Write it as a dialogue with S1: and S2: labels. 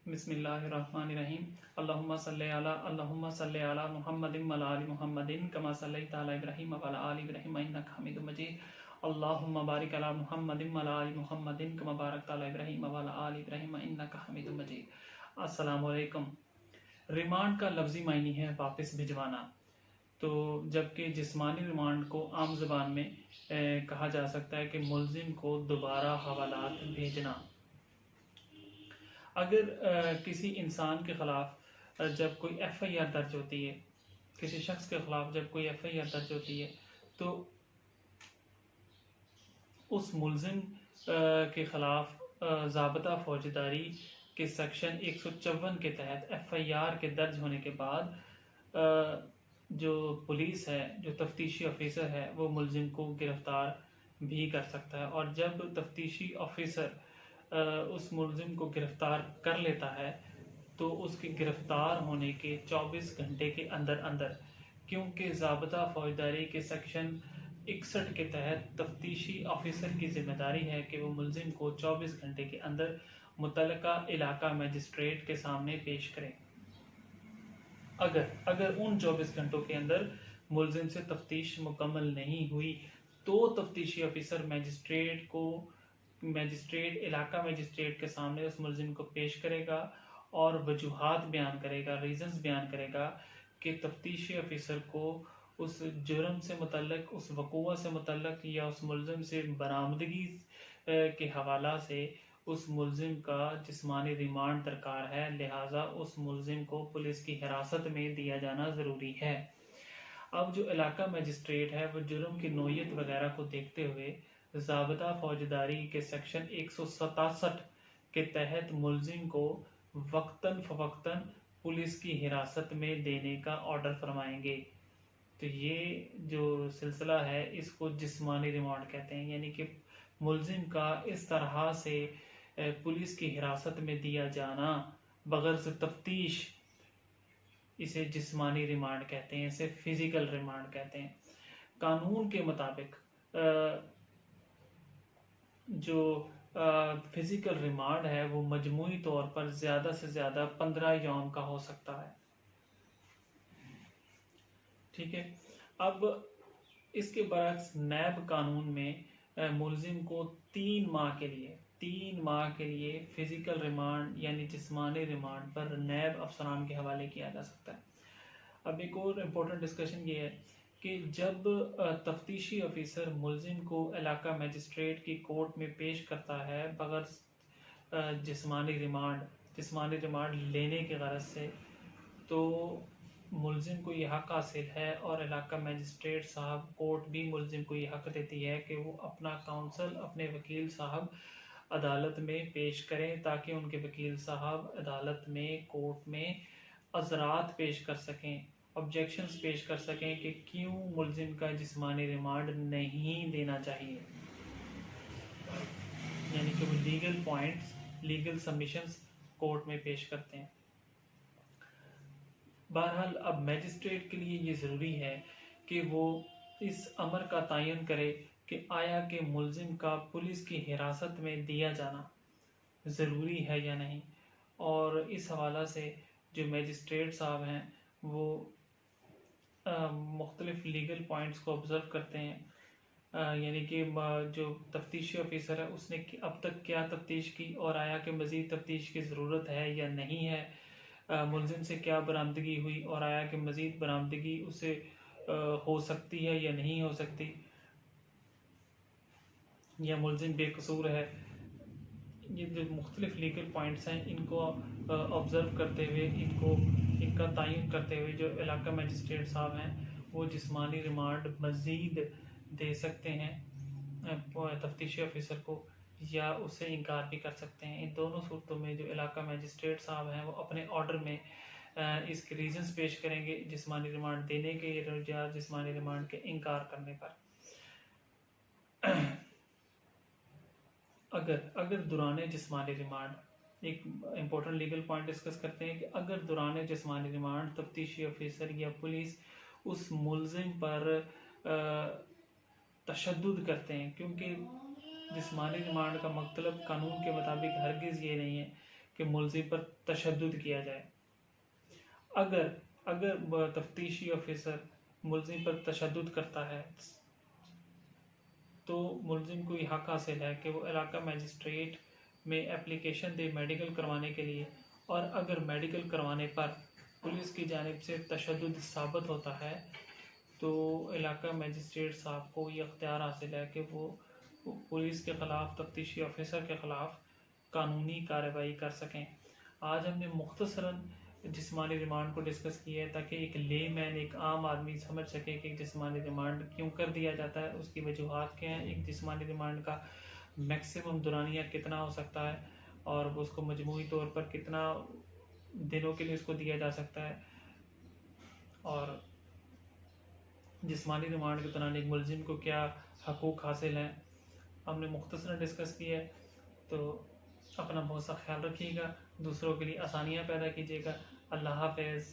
S1: बिस्मिल्लाहिर्रहमानिर्रहीम। अल्लाहुम्मा सल्ली अला मुहम्मदिन व अला आलि मुहम्मदिन कमा सल्लैता अला इब्राहीम व अला आलि इब्राहीम इन्नका हमीदुम मजीद। अल्लाहुम्मा बारिक अला मुहम्मदिन व अला आलि मुहम्मदिन कमा बारकता अला इब्राहीम व अला आलि इब्राहीम इन्नका हमीदुम मजीद। अस्सलामु अलैकुम। रिमांड का लफ्ज़ी मायने है वापस भिजवाना। तो जबकि जिस्मानी रिमांड को आम ज़बान में कहा जा सकता है कि मुल्ज़िम को दोबारा हवालात भेजना। अगर किसी इंसान के ख़िलाफ़ जब कोई FIR दर्ज होती है, किसी शख्स के ख़िलाफ़ जब कोई FIR दर्ज होती है, तो उस मुल्ज़िम के ख़िलाफ़ ज़ाब्ता फ़ौजदारी के सेक्शन 154 के तहत FIR के दर्ज होने के बाद जो पुलिस है, जो तफ्तीशी ऑफिसर है, वो मुल्ज़िम को गिरफ़्तार भी कर सकता है। और जब तफ्तीशी ऑफिसर उस मुल्ज़िम को गिरफ़्तार कर लेता है तो उसके गिरफ़्तार होने के 24 घंटे के अंदर अंदर, क्योंकि ज़ाब्ता फ़ौजदारी के सेक्शन 61 के तहत तफ्तीशी ऑफिसर की ज़िम्मेदारी है कि वो मुल्ज़िम को 24 घंटे के अंदर मुतल्लका इलाका मजिस्ट्रेट के सामने पेश करें। अगर उन 24 घंटों के अंदर मुल्ज़िम से तफ्तीश मुकम्मल नहीं हुई तो तफ्तीशी ऑफिसर इलाका मजिस्ट्रेट के सामने उस मुल्ज़िम को पेश करेगा और वजूहात बयान करेगा, रीज़न्स बयान करेगा कि तफ्तीशी ऑफिसर को उस जुर्म से मुतल्लक, उस वक़ूआ से मुतल्लक या उस मुल्ज़िम से बरामदगी के हवाला से उस मुल्ज़िम का जिस्मानी रिमांड दरकार है, लिहाजा उस मुल्ज़िम को पुलिस की हिरासत में दिया जाना ज़रूरी है। अब जो इलाका मजिस्ट्रेट है वो जुर्म की नोयत वगैरह को देखते हुए ज़ाब्ता फ़ौजदारी के सेक्शन 167 के तहत मुल्ज़िम को वक्तन फ़वक्तन पुलिस की हिरासत में देने का ऑर्डर फरमाएंगे। तो ये जो सिलसिला है इसको जिस्मानी रिमांड कहते हैं, यानी कि मुल्ज़िम का इस तरह से पुलिस की हिरासत में दिया जाना बग़ैर से तफ्तीश, इसे जिस्मानी रिमांड कहते हैं, इसे फिज़िकल रिमांड कहते हैं। कानून के मुताबिक जो फिज़िकल रिमांड है वो मजमूई तौर पर ज़्यादा से ज़्यादा 15 यौम का हो सकता है। ठीक है। अब इसके बरक्स नैब कानून में मुल्ज़िम को 3 माह के लिए फ़िज़िकल रिमांड यानी जिस्मानी रिमांड पर नैब अफसरान के हवाले किया जा सकता है। अब एक और इम्पोर्टेंट डिस्कशन ये है कि जब तफ्तीशी ऑफिसर मुल्ज़िम को इलाका मजिस्ट्रेट की कोर्ट में पेश करता है बगैर जिस्मानी रिमांड लेने के गरज से, तो मुल्ज़िम को यह हक़ हासिल है और इलाका मजिस्ट्रेट साहब कोर्ट भी मुल्ज़िम को यह हक़ देती है कि वो अपना काउंसल, अपने वकील साहब अदालत में पेश करें ताकि उनके वकील साहब अदालत में, कोर्ट में अज़रात पेश कर सकें, ऑब्जेक्शंस पेश कर सकें कि क्यों मुल्ज़िम का जिस्मानी रिमांड नहीं देना चाहिए। यानी कि वो legal points, legal submissions court में पेश करते हैं। बहरहाल अब मैजिस्ट्रेट के लिए ये ज़रूरी है कि वो इस अमर का तयन करे कि आया कि मुल्ज़िम का पुलिस की हिरासत में दिया जाना ज़रूरी है या नहीं। और इस हवाला से जो मैजिस्ट्रेट साहब हैं वो मुख्तलिफ़ लीगल पॉइंट्स को ऑब्ज़र्व करते हैं, यानी कि जो तफ्तीशी ऑफिसर है उसने अब तक क्या तफ्तीश की और आया कि मज़ीद तफ्तीश की ज़रूरत है या नहीं है, मुल्ज़िम से क्या बरामदगी हुई और आया कि मज़ीद बरामदगी उससे हो सकती है या नहीं हो सकती, या मुल्ज़िम बेकसूर है। ये जो मुख्तलिफ़ लीगल पॉइंट्स हैं इनको ऑब्ज़र्व करते हुए, इनका तयन करते हुए जो इलाका मजिस्ट्रेट साहब हैं वो जिस्मानी रिमांड मज़ीद दे सकते हैं तफ्तीशी ऑफिसर को, या उससे इनकार भी कर सकते हैं। इन दोनों सूरतों में जो इलाका मजिस्ट्रेट साहब हैं वो अपने ऑर्डर में इसके रीज़न्स पेश करेंगे जिस्मानी रिमांड देने के या जिस्मानी रिमांड के इनकार करने पर। अगर दुराने जिस्मानी रिमांड, एक इम्पोर्टेंट लीगल पॉइंट डिस्कस करते हैं कि अगर दुराने जिस्मानी रिमांड तफ्तीशी ऑफिसर या पुलिस उस मुल्ज़िम पर तशद्दुद करते हैं, क्योंकि जिस्मानी रिमांड का मतलब कानून के मुताबिक हरगिज़ ये नहीं है कि मुलजिम पर तशद्दुद किया जाए। अगर अगर तफ्तीशी ऑफिसर मुलजिम पर तशद्दुद करता है तो मुलजिम को यह हक हासिल है कि वो इलाका मजिस्ट्रेट में एप्लीकेशन दे मेडिकल करवाने के लिए, और अगर मेडिकल करवाने पर पुलिस की जानिब से तशद्दुद साबित होता है तो इलाका मजिस्ट्रेट साहब को ये अख्तियार हासिल है कि वो पुलिस के ख़िलाफ़, तफ्तीशी ऑफिसर के ख़िलाफ़ कानूनी कार्रवाई कर सकें। आज हमने मुख्तसरन जिस्मानी रिमांड को डिस्कस किया है ताकि एक लेमैन, एक आम आदमी समझ सके कि जिस्मानी रिमांड क्यों कर दिया जाता है, उसकी वजूहात क्या हैं, एक जिस्मानी रिमांड का मैक्सिमम दुरानिया कितना हो सकता है और उसको मजमूई तौर पर कितना दिनों के लिए उसको दिया जा सकता है, और जिस्मानी रिमांड के दौरान एक मुलजिम को क्या हकूक़ हासिल हैं, हमने मुख्तसरन डिस्कस किया है। तो अपना बहुत सा ख्याल रखिएगा, दूसरों के लिए आसानियाँ पैदा कीजिएगा। अल्लाह हाफ़िज़।